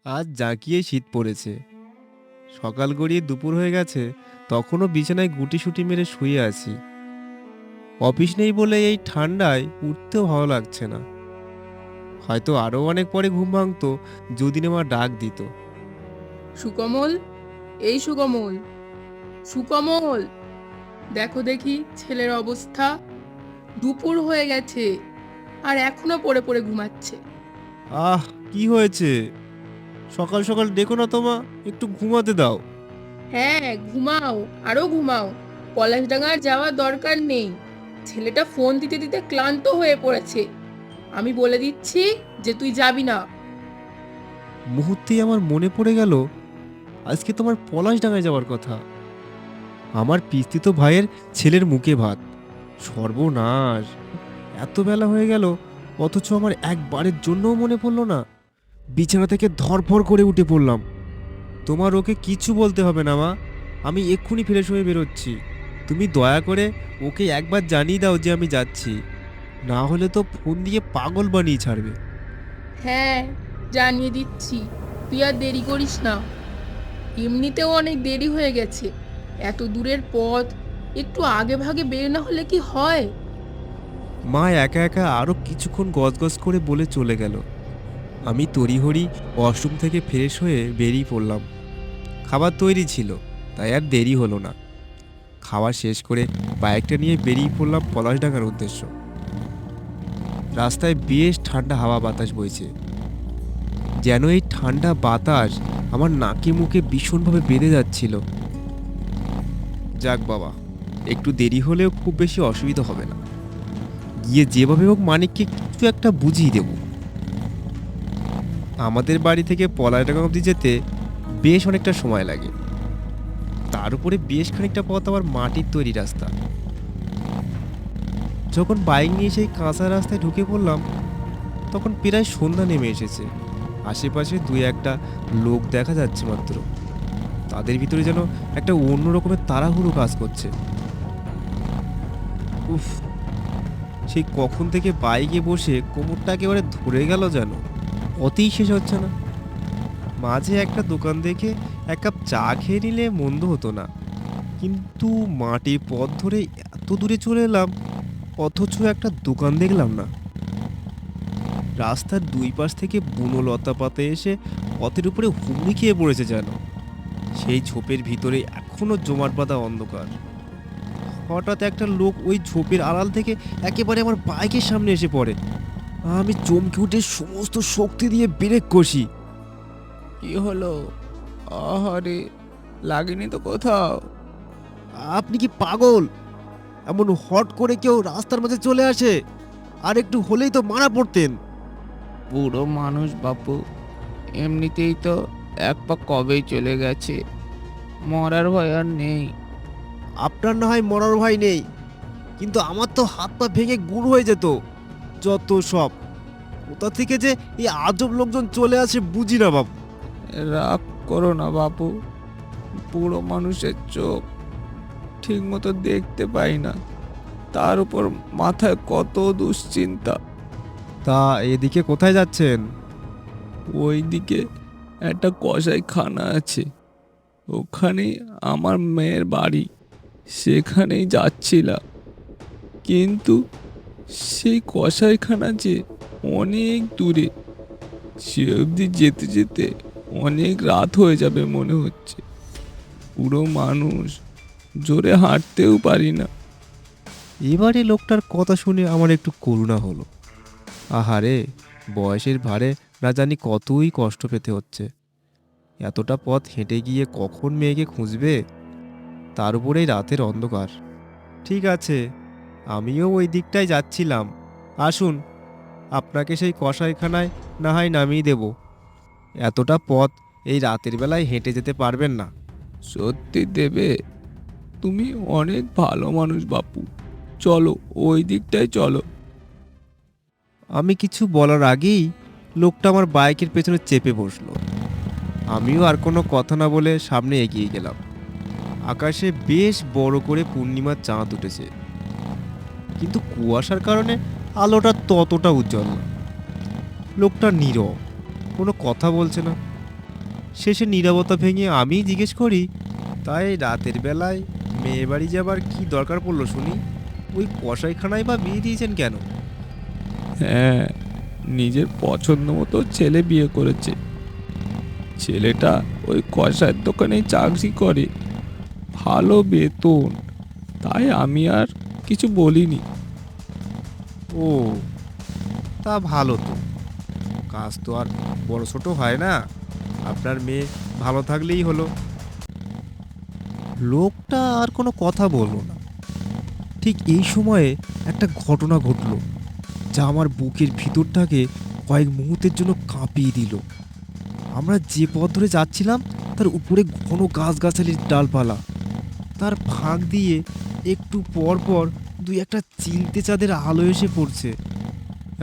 আজ জাঁকিয়ে শীত পড়েছে। সকাল গড়িয়ে দুপুর হয়ে গেছে, তখনও বিছানায় গুটিসুটি মেরে শুয়ে আছি। অফিস নেই বলে এই ঠান্ডায় উঠতেও ভালো লাগছে না। হয়তো আরও অনেক পরে ঘুম ভাঙতো যদি না মা ডাক দিত। সুকমল, এই সুকমল, সুকমল, দেখো দেখি ছেলের অবস্থা। দুপুর হয়ে গেছে আর এখনো পড়ে পড়ে ঘুমাচ্ছে। আহ, কি হয়েছে? সকাল সকাল ডেকো না তো মা, একটু ঘুমাতে দাও। হ্যাঁ, ঘুমাও, আরো ঘুমাও। পলাশডাঙ্গার যাওয়ার দরকার নেই। ছেলেটা ফোন দিতে দিতে ক্লান্ত হয়ে পড়েছে। আমি বলে দিচ্ছি যে তুই যাবি না। মুহূর্তেই আমার মনে পড়ে গেল আজকে তোমার পলাশডাঙ্গায় যাওয়ার কথা। আমার পিস্তিত ভাইয়ের ছেলের মুখে ভাত। সর্বনাশ! এত বেলা হয়ে গেল, অথচ আমার একবারের জন্যও মনে পড়লো না। বিছানা থেকে ধরফর করে উঠে পড়লাম। তোমার ওকে কিছু বলতে হবে না মা, আমি এক্ষুনি ফ্রেশ হয়ে বেরোচ্ছি। তুমি দয়া করে ওকে একবার জানিয়ে দাও যে আমি যাচ্ছি, না হলে তো ফোন দিয়ে পাগল বানিয়ে ছাড়বে। হ্যাঁ, জানিয়ে দিচ্ছি। তুই আর দেরি করিস না। এমনিতেও অনেক দেরি হয়ে গেছে। এত দূরের পথ, একটু আগে ভাগে বের না হলে কি হয়? মা একা একা আরও কিছুক্ষণ গজগজ করে বলে চলে গেল। আমি তড়িঘড়ি ওয়াশরুম থেকে ফ্রেশ হয়ে বেরিয়ে পড়লাম। খাবার তৈরি ছিল, তাই আর দেরি হলো না। খাওয়া শেষ করে বাইকটা নিয়ে বেরিয়ে পড়লাম পলাশডাঙ্গার উদ্দেশ্য। রাস্তায় বেশ ঠান্ডা হাওয়া বাতাস বইছে, যেন এই ঠান্ডা বাতাস আমার নাকে মুখে ভীষণভাবে বেঁধে যাচ্ছিল। যাক বাবা, একটু দেরি হলেও খুব বেশি অসুবিধা হবে না। গিয়ে যেভাবে হোক মানিককে কিছু একটা বুঝিয়ে দেব। আমাদের বাড়ি থেকে পলাশডাঙ্গা অবধি যেতে বেশ অনেকটা সময় লাগে। তার উপরে বেশ খানিকটা পথ আবার মাটির তৈরি রাস্তা। যখন বাইক নিয়ে সেই কাঁচা রাস্তায় ঢুকে পড়লাম, তখন প্রায় সন্ধ্যা নেমে এসেছে। আশেপাশে দুই একটা লোক দেখা যাচ্ছে মাত্র। তাদের ভিতরে যেন একটা অন্য রকমের তাড়াহুড়ো কাজ করছে। উফ, সেই কখন থেকে বাইকে বসে কোমরটা একেবারে ধরে গেল যেন। অতেই শেষ হচ্ছে না। মাঝে একটা দোকান দেখে এক কাপ চা খেয়ে নিলে মন্দ হতো না, কিন্তু মাটির পথ ধরে এত দূরে চলে এলাম, অথচ একটা দোকান দেখলাম না। রাস্তার দুই পাশ থেকে বুনো লতা পাতা এসে পথের উপরে হুমড়ি খেয়ে পড়েছে যেন। সেই ঝোপের ভিতরে এখনো জমাট বাঁধা অন্ধকার। হঠাৎ একটা লোক ওই ঝোপের আড়াল থেকে একেবারে আমার বাইকের সামনে এসে পড়ে। আমি চমকে উঠে সমস্ত শক্তি দিয়ে ব্রেক কষি। কি হলো? আহারে, লাগেনি তো কোথাও? আপনি কি পাগল? এমন হট করে কেউ রাস্তার মাঝে চলে আসে? আর একটু হলেই তো মারা পড়তেন। বুড়ো মানুষ বাপু, এমনিতেই তো এক পা কবেই চলে গেছে, মরার ভয় আর নেই। আপনার না হয় মরার ভয় নেই, কিন্তু আমার তো হাত পা ভেঙে গুঁড়ো হয়ে যেত। যত সব, কোথা থেকে যে এই আজব লোকজন চলে আসে বুঝি না বাবু। রাগ করো না বাপু, বুড়ো মানুষের চোখ ঠিক মতো দেখতে পাই না, তার উপর মাথায় কত দুশ্চিন্তা। তা এদিকে কোথায় যাচ্ছেন? ওইদিকে একটা কসাইখানা আছে, ওখানেই আমার মেয়ের বাড়ি, সেখানেই যাচ্ছিলাম। কিন্তু সেই কসাইখানা যে অনেক দূরে, সে অবধি যেতে যেতে অনেক রাত হয়ে যাবে মনে হচ্ছে। পুরো মানুষ, জোরে হাঁটতেও পারি না। এবারে লোকটার কথা শুনে আমার একটু করুণা হলো। আহারে, বয়সের ভারে না জানি কতই কষ্ট পেতে হচ্ছে। এতটা পথ হেঁটে গিয়ে কখন মেয়েকে খুঁজবে, তার উপরেই রাতের অন্ধকার। ঠিক আছে, আমিও ওই দিকটায় যাচ্ছিলাম। আসুন, আপনাকে সেই কসাইখানায় না হয় নামিয়ে দেব। এতটা পথ এই রাতের বেলায় হেঁটে যেতে পারবেন না। সত্যি দেবে? তুমি অনেক ভালো মানুষ বাপু, চলো ওই দিকটায় চলো। আমি কিছু বলার আগেই লোকটা আমার বাইকের পেছনে চেপে বসলো। আমিও আর কোনো কথা না বলে সামনে এগিয়ে গেলাম। আকাশে বেশ বড় করে পূর্ণিমার চাঁদ উঠেছে, কিন্তু কুয়াশার কারণে আলোটা ততটা উজ্জ্বল না। লোকটা নীরব, কোনো কথা বলছে না। শেষে নীরবতা ভেঙে আমি জিজ্ঞেস করি, তাই রাতের বেলায় মেয়ে বাড়ি যাবার কি দরকার পড়লো শুনি? ওই কসাইখানায় বা বিয়ে দিয়েছেন কেন? হ্যাঁ, নিজের পছন্দ মতো ছেলে বিয়ে করেছে। ছেলেটা ওই কষার দোকানে চাকরি করে, ভালো বেতন, তাই আমি আর কিছু বলিনি। ও, তা ভালো তো। কাজ তো আর বড় ছোট হয় না, আপনার মেয়ে ভালো থাকলেই হলো। লোকটা আর কোনো কথা বলল না। ঠিক এই সময়ে একটা ঘটনা ঘটলো যা আমার বুকের ভিতরটাকে কয়েক মুহূর্তের জন্য কাঁপিয়ে দিল। আমরা যে পথ ধরে যাচ্ছিলাম তার উপরে ঘন গাছগাছালির ডালপালা, তার ফাঁক দিয়ে একটু পর পর দুই একটা চিলতে চাঁদের আলো এসে পড়ছে।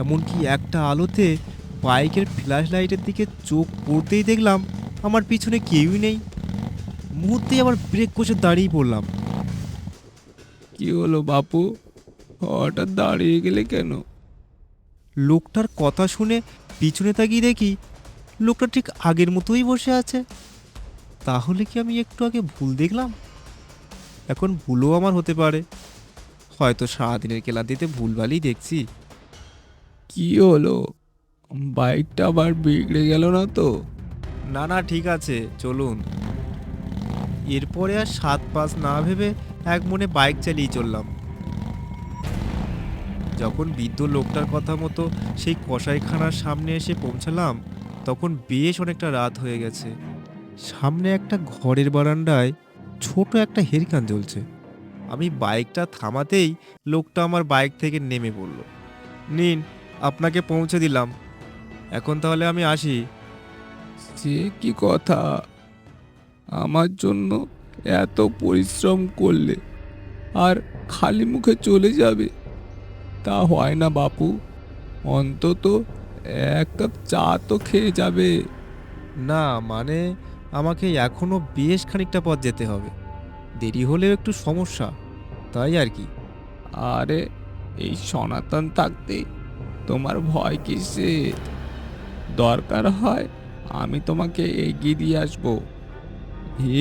এমনকি একটা আলোতে বাইকের ফ্ল্যাশ লাইটের দিকে চোখ পড়তেই দেখলাম আমার পিছনে কেউই নেই। মুহূর্তেই আবার ব্রেক কষে দাঁড়িয়ে পড়লাম। কি হলো বাপু, হঠাৎ দাঁড়িয়ে গেলে কেন? লোকটার কথা শুনে পিছনে তাকিয়ে দেখি লোকটা ঠিক আগের মতোই বসে আছে। তাহলে কি আমি একটু আগে ভুল দেখলাম? এখন ভুলও আমার হতে পারে, হয়তো সারাদিনের ক্লান্তিতে ভুলভালই দেখছি। কি হলো, বাইকটা আবার বিগড়ে গেল না তো? না না, ঠিক আছে, চলুন। এরপরে আর সাত পাঁচ না ভেবে এক মনে বাইক চালিয়ে চললাম। যখন বৃদ্ধ লোকটার কথা মতো সেই কসাইখানার সামনে এসে পৌঁছালাম তখন বেশ অনেকটা রাত হয়ে গেছে। সামনে একটা ঘরের বারান্দায় ছোট একটা হেরিকান জ্বলছে। আমি বাইকটা থামাতেই লোকটা আমার বাইক থেকে নেমে পড়ল। নিন, আপনাকে পৌঁছে দিলাম, এখন তাহলে আমি আসি। সে কি কথা, আমার জন্য এত পরিশ্রম করলে আর খালি মুখে চলে যাবে? তা হয় না বাপু, অন্তত এক কাপ চা তো খেয়ে যাবে। না মানে, আমাকে এখনো বেশ খানিকটা পথ যেতে হবে, দেরি হলেও একটু সমস্যা, তাই আর কি। আরে, এই সনাতন থাকতে তোমার ভয় কিসে? দরকার হয় আমি তোমাকে এগিয়ে দিয়ে আসবো।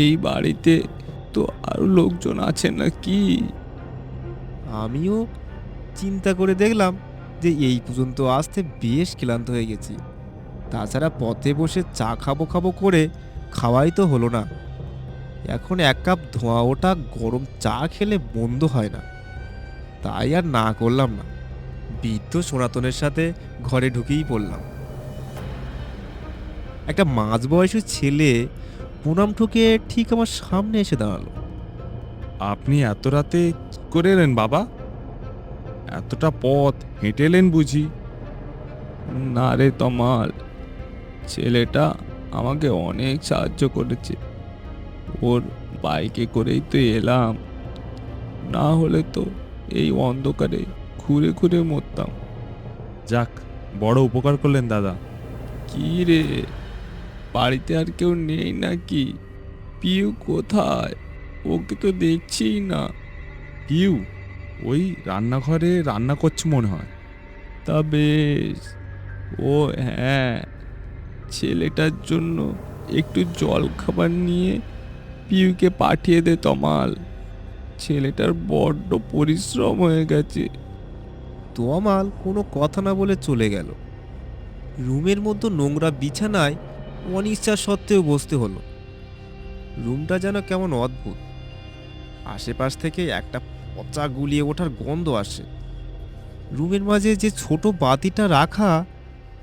এই বাড়িতে তো আরো লোকজন আছে নাকি? আমিও চিন্তা করে দেখলাম যে এই পর্যন্ত আসতে বেশ ক্লান্ত হয়ে গেছি। তাছাড়া পথে বসে চা খাবো খাবো করে খাওয়াই তো হলো না। এখন এক কাপ ধোঁয়া ওঠা গরম চা খেলে মন্দ হয় না, তাই আর না করলাম না। বৃদ্ধ সনাতনের সাথে ঘরে ঢুকেই পড়লাম। একটা মাঝবয়সী ছেলে প্রণাম ঠুকে ঠিক আমার সামনে এসে দাঁড়ালো। আপনি এত রাতে কি করে এলেন বাবা? এতটা পথ হেঁটে এলেন বুঝি? না রে তমাল, ছেলেটা আমাকে অনেক সাহায্য করেছে, ওর বাইকে করেই তো এলাম, না হলে তো এই অন্ধকারে ঘুরে ঘুরে মরতাম। যাক, বড় উপকার করলেন দাদা। কি রে, বাড়িতে আর কেউ নেই নাকি? পিউ কোথায়? ওকে তো দেখছিই না। পিউ ওই রান্নাঘরে রান্না করছে মনে হয়। তা বেশ। ও হ্যাঁ, ছেলেটার জন্য একটু জল খাবার নিয়ে পিউকে পাঠিয়ে দে তমাল, ছেলেটার বড্ড পরিশ্রম হয়ে গেছে। তোয়ামাল কোনো কথা না বলে চলে গেল। রুমের মধ্যে নোংরা বিছানায় অনিচ্ছা সত্ত্বেও বসতে হলো। রুমটা যেন কেমন অদ্ভুত, আশেপাশ থেকে একটা পচা গুলিয়ে ওঠার গন্ধ আসে। রুমের মাঝে যে ছোট বাতিটা রাখা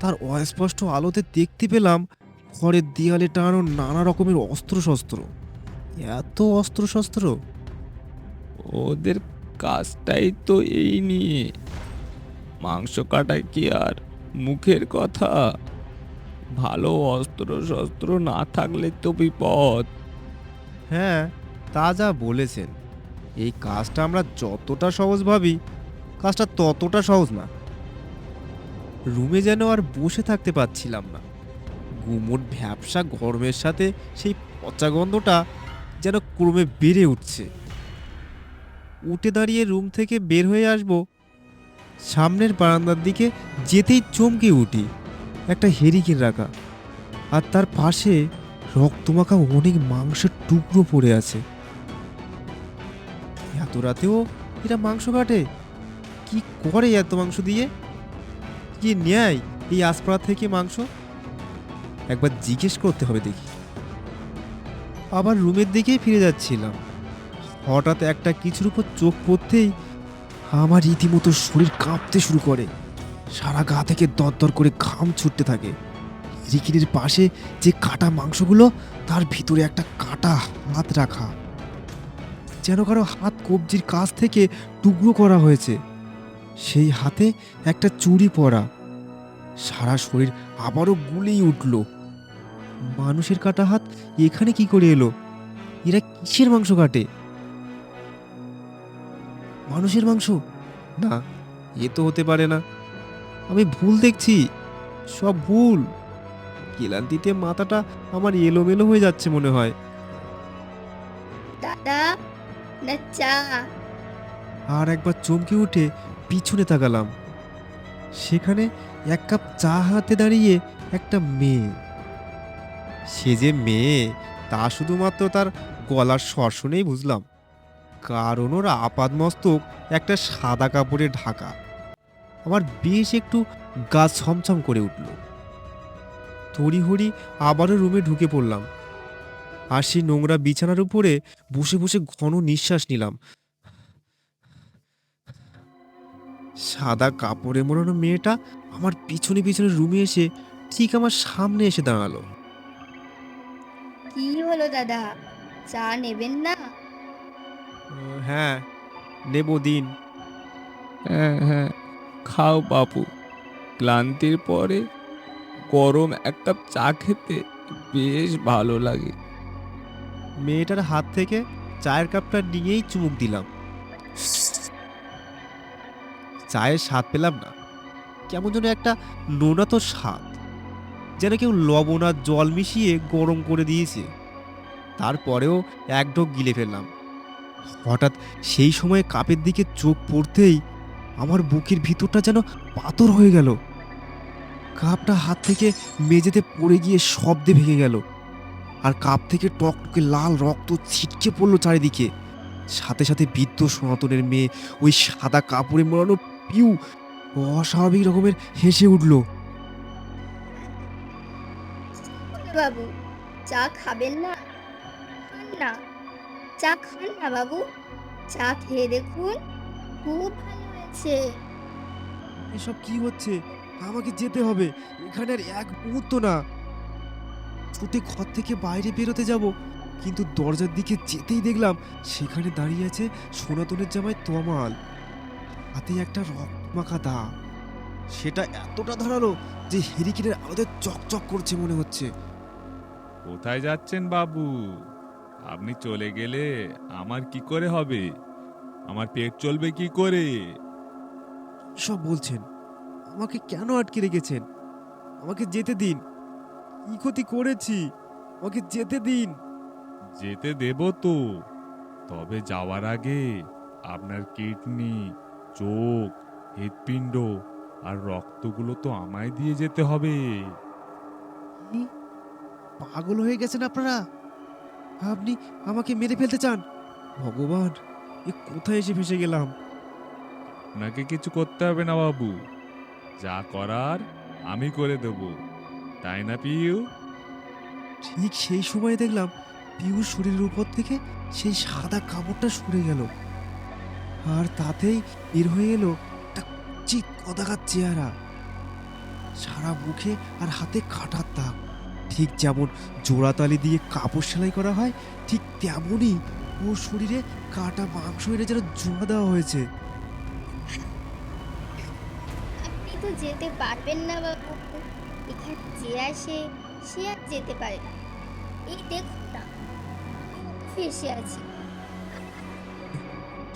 তার অস্পষ্ট আলোতে দেখতে পেলাম ঘরের দেয়ালে টানানো নানা রকমের অস্ত্রশস্ত্র। এত অস্ত্রশস্ত্র! ওদের কাজটাই তো এই নিয়ে, মাংস কাটা কি আর মুখের কথা? ভালো অস্ত্র শস্ত্র না থাকলে তো বিপদ। হ্যাঁ, তা যা বলেছেন। এই কাজটা আমরা যতটা সহজ ভাবি, কাজটা ততটা সহজ না। রুমে যেন আর বসে থাকতে পারছিলাম না। গুমোট ভ্যাপসা গরমের সাথে সেই পচা গন্ধটা যেন ক্রমে বেড়ে উঠছে। উঠে দাঁড়িয়ে রুম থেকে বের হয়ে আসব, সামনের বারান্দার দিকে যেতেই চমকে উঠি। একটা হেরিকেন রাখা, আর তার পাশে রক্তমাখা অনেক মাংসের টুকরো পড়ে আছে। এত রাতেও এরা মাংস কাটে? কি করে এত মাংস দিয়ে? কি নেয় এই আশপাড়া থেকে মাংস? একবার জিজ্ঞেস করতে হবে দেখি। আবার রুমের দিকেই ফিরে যাচ্ছিলাম, হঠাৎ একটা কিছুর উপর চোখ পড়তেই আমার রীতিমতো শরীর কাঁপতে শুরু করে। সারা গা থেকে দরদর করে ঘাম ছুটতে থাকে। রিকিনের পাশে যে কাটা মাংসগুলো, তার ভিতরে একটা কাটা হাত রাখা, যেন কারো হাত কবজির কাছ থেকে টুকরো করা হয়েছে। সেই হাতে একটা চুড়ি পরা। সারা শরীর আবারও গুলিয়ে উঠল। মানুষের কাটা হাত এখানে কি করে এলো? এরা কিসের মাংস কাটে? মানুষের মাংস? না, এ তো হতে পারে না। আমি ভুল দেখছি, সব ভুল। ক্লান্তিতে মাথাটা আমার এলোমেলো হয়ে যাচ্ছে মনে হয়। দাদা, না চা? আর একবার চমকে উঠে পিছনে তাকালাম। সেখানে এক কাপ চা হাতে দাঁড়িয়ে একটা মেয়ে। সে যে মেয়ে তা শুধুমাত্র তার গলার স্বর শুনেই বুঝলাম, কারণ ওর আপাদমস্তক একটা সাদা কাপড়ে ঢাকা। আমার বেশ একটু গা ছমছম করে উঠল। তড়িঘড়ি আবারও রুমে ঢুকে পড়লাম, আর সেই নোংরা বিছানার উপরে বসে বসে ঘন নিঃশ্বাস নিলাম। সাদা কাপড়ে মোড়ানো মেয়েটা আমার পিছনে পিছনে রুমে এসে ঠিক আমার সামনে এসে দাঁড়ালো। কি হলো দাদা, চা নেবেন না? হ্যাঁ, নেব দিন। হ্যাঁ হ্যাঁ, খাও বাপু। ক্লান্তির পরে গরম এক কাপ চা খেতে বেশ ভালো লাগে। মেয়েটার হাত থেকে চায়ের কাপটা নিয়েই চুমুক দিলাম। চায়ের স্বাদ পেলাম না, কেমন যেন একটা নোনা তো স্বাদ, যেন কেউ লবণ আর জল মিশিয়ে গরম করে দিয়েছে। তারপরেও এক ঢোক গিলে ফেললাম। হঠাৎ সেই সময়ে কাপের দিকে চোখ পড়তেই আমার বুকের ভিতরটা যেন পাথর হয়ে গেল। কাপটা হাত থেকে মেঝেতে পড়ে গিয়ে শব্দে ভেঙে গেল, আর কাপ থেকে টকটকে লাল রক্ত ছিটকে পড়লো চারিদিকে। সাথে সাথে বৃদ্ধ সনাতনের মেয়ে ওই সাদা কাপড়ে মোড়ানো পিউ অস্বাভাবিক রকমের হেসে উঠল। বাবু, চা খাবেন না? খান না, চা খান না বাবু। চা খেয়ে দেখুন, খুব ভালো হয়েছে। এসব কি হচ্ছে? আমাকে যেতে হবে, এখানে আর এক মুহূর্ত না। ছুটে ঘর থেকে বাইরে বেরোতে যাব, কিন্তু দরজার দিকে যেতেই দেখলাম সেখানে দাঁড়িয়ে আছে সনাতনের জামাই তমাল, হাতে একটা রক্তমাখা দা। সেটা এতটা ধারালো যে হেরিকেনের আলোতে চকচক করছে মনে হচ্ছে। কোথায় যাচ্ছেন বাবু? আপনি চলে গেলে আমার কি করে হবে? আমার পেট চলবে কি করে? সব বলছেন? আমাকে কেন আটকে রেখেছেন? আমাকে যেতে দিন। কি ক্ষতি করেছি? আমাকে যেতে দিন। যেতে দেব তো, তবে যাওয়ার আগে আপনার কিডনি, চোখ, হৃৎপিণ্ড আর রক্তগুলো তো আমায় দিয়ে যেতে হবে। কি? পাগল হয়ে গেছেন আপনারা? আপনি আমাকে মেরে ফেলতে চান? ভগবান, এ কোথায় এসে ফেসে গেলাম? আপনাকে কিছু করতে হবে না বাবু, যা করার আমি করে দেব, তাই না পিউ? ঠিক সেই সময় দেখলাম পিউর শরীরের উপর থেকে সেই সাদা কাপড়টা সরে গেল, আর তাতেই বের হয়ে এলো একটা চিক কদাকার চেহারা। সারা মুখে আর হাতে কাটার দাগ, ঠিক যেমন জোড়াতালি দিয়ে কাপড় সেলাই করা হয়, ঠিক তেমনই ওর শরীরে কাটা মাংস এনে যেন জোড়া দেওয়া হয়েছে। আপনি তো যেতে পারবেন না বাবু। এখানে যে আসে সে আর যেতে পারে না। এই দেখুন না, ফেসে আছি।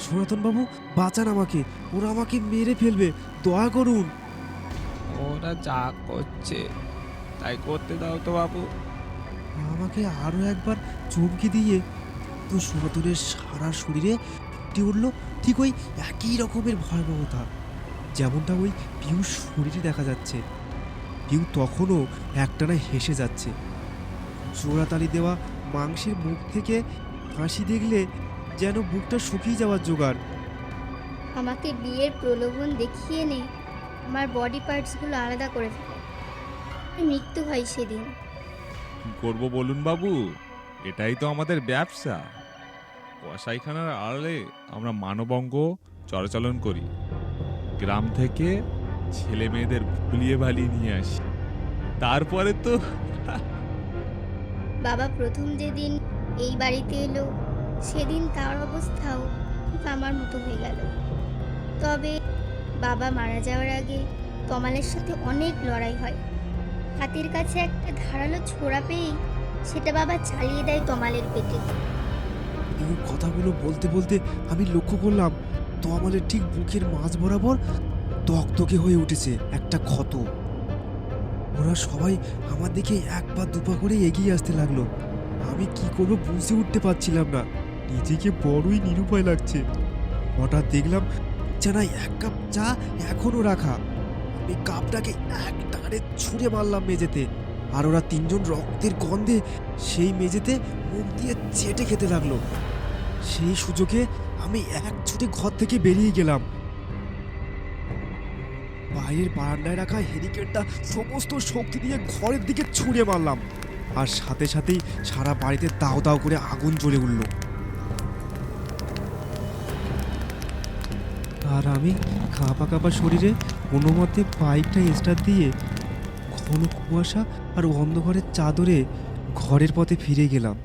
সনাতন বাবু, বাঁচান আমাকে, ওরা আমাকে মেরে ফেলবে, দয়া করুন। ওরা যা করছে তাই করতে দাও তো বাবু। আমাকে আরো একবার চমকে দিয়ে তো সনাতনের সারা শরীরে ফুটে উঠল ঠিক ওই একই রকমের ভয়াবহতা, যেমনটা ওই পিউর শরীরে দেখা যাচ্ছে। পিউ তখনও একটানা হেসে যাচ্ছে। জোড়াতালি দেওয়া মাংসের মুখ থেকে হাসি দেখলে যেন বুকটা শুকিয়ে যাওয়ার জোগাড়। আমাকে বিয়ের প্রলোভন দেখিয়ে নে আমার বডি পার্টসগুলো আলাদা করে ফেলে। মৃত্যু হয় সেদিন। কি করব বলুন বাবু, এটাই তো আমাদের ব্যবসা। কসাইখানার আড়ালে আমরা মানবঙ্গ চলাচলন করি। গ্রাম থেকে ছেলে মেয়েদের ভুলিয়ে ভালিয়ে নিয়ে আসি, তারপরে তো বাবা প্রথম যেদিন এই বাড়িতে এলো সেদিন তার অবস্থাও ঠিক আমার মতো হয়ে গেল। তবে বাবা মারা যাওয়ার আগে তমালের সাথে অনেক লড়াই হয়। হাতের কাছে একটা ধারালো ছোরা পেয়েই সেটা বাবা চালিয়ে দেয় তমালের পেটে। এই কথাগুলো বলতে বলতে আমি লক্ষ্য করলাম তমালের ঠিক বুকের মাঝ বরাবর তকতকে হয়ে উঠেছে একটা ক্ষত। ওরা সবাই আমার দিকে এক পা দুপা করে এগিয়ে আসতে লাগলো। আমি কি করবো বুঝে উঠতে পারছিলাম না, নিজেকে বড়ই নিরুপায় লাগছে। হঠাৎ দেখলাম বিছানায় এক কাপ চা এখনো রাখা। আমি কাপটাকে এক টানে ছুঁড়ে মারলাম মেঝেতে, আর ওরা তিনজন রক্তের গন্ধে সেই মেঝেতে মুখ দিয়ে চেটে খেতে লাগলো। সেই সুযোগে আমি এক ছুটে ঘর থেকে বেরিয়ে গেলাম। বাইরের বারান্দায় রাখা হেরিকেনটা সমস্ত শক্তি দিয়ে ঘরের দিকে ছুঁড়ে মারলাম, আর সাথে সাথেই সারা বাড়িতে দাও দাও করে আগুন জ্বলে উঠল। আর আমি কাঁপা কাঁপা শরীরে কোনো মতে বাইকটা স্টার্ট দিয়ে ঘন কুয়াশা আর অন্ধকারের চাদরে ঘরের পথে ফিরে গেলাম।